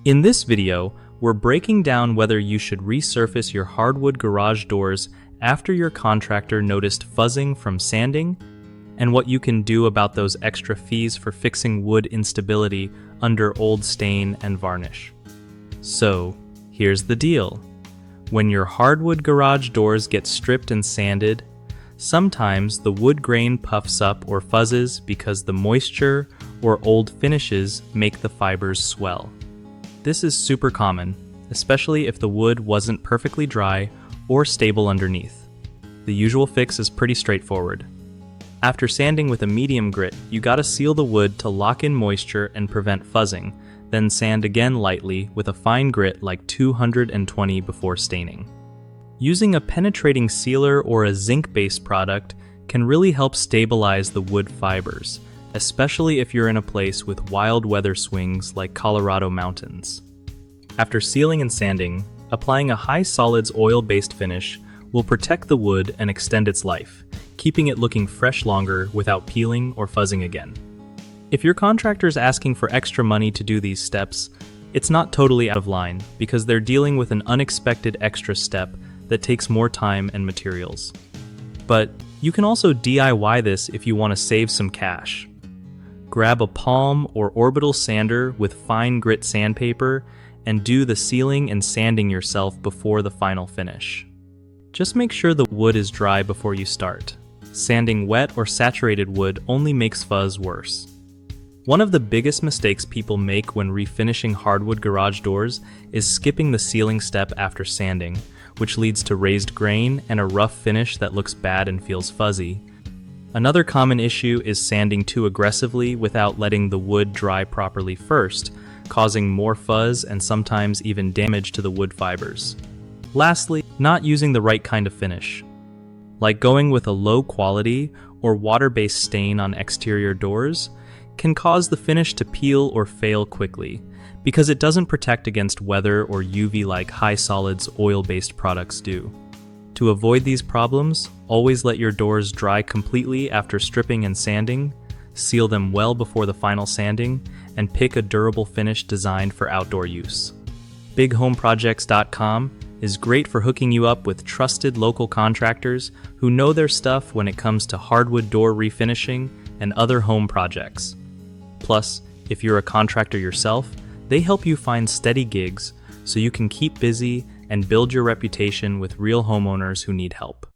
In this video, we're breaking down whether you should resurface your hardwood garage doors after your contractor noticed fuzzing from sanding, and what you can do about those extra fees for fixing wood instability under old stain and varnish. So, here's the deal. When your hardwood garage doors get stripped and sanded, sometimes the wood grain puffs up or fuzzes because the moisture or old finishes make the fibers swell. This is super common, especially if the wood wasn't perfectly dry or stable underneath. The usual fix is pretty straightforward. After sanding with a medium grit, you gotta seal the wood to lock in moisture and prevent fuzzing, then sand again lightly with a fine grit like 220 before staining. Using a penetrating sealer or a zinc-based product can really help stabilize the wood fibers, especially if you're in a place with wild weather swings like Colorado mountains. After sealing and sanding, applying a high solids oil-based finish will protect the wood and extend its life, keeping it looking fresh longer without peeling or fuzzing again. If your contractor's asking for extra money to do these steps, it's not totally out of line because they're dealing with an unexpected extra step that takes more time and materials. But you can also DIY this if you want to save some cash. Grab a palm or orbital sander with fine grit sandpaper and do the sealing and sanding yourself before the final finish. Just make sure the wood is dry before you start. Sanding wet or saturated wood only makes fuzz worse. One of the biggest mistakes people make when refinishing hardwood garage doors is skipping the sealing step after sanding, which leads to raised grain and a rough finish that looks bad and feels fuzzy. Another common issue is sanding too aggressively without letting the wood dry properly first, causing more fuzz and sometimes even damage to the wood fibers. Lastly, not using the right kind of finish. Like going with a low quality or water-based stain on exterior doors can cause the finish to peel or fail quickly because it doesn't protect against weather or UV like high solids oil-based products do. To avoid these problems, always let your doors dry completely after stripping and sanding, seal them well before the final sanding, and pick a durable finish designed for outdoor use. BigHomeProjects.com is great for hooking you up with trusted local contractors who know their stuff when it comes to hardwood door refinishing and other home projects. Plus, if you're a contractor yourself, they help you find steady gigs so you can keep busy and build your reputation with real homeowners who need help.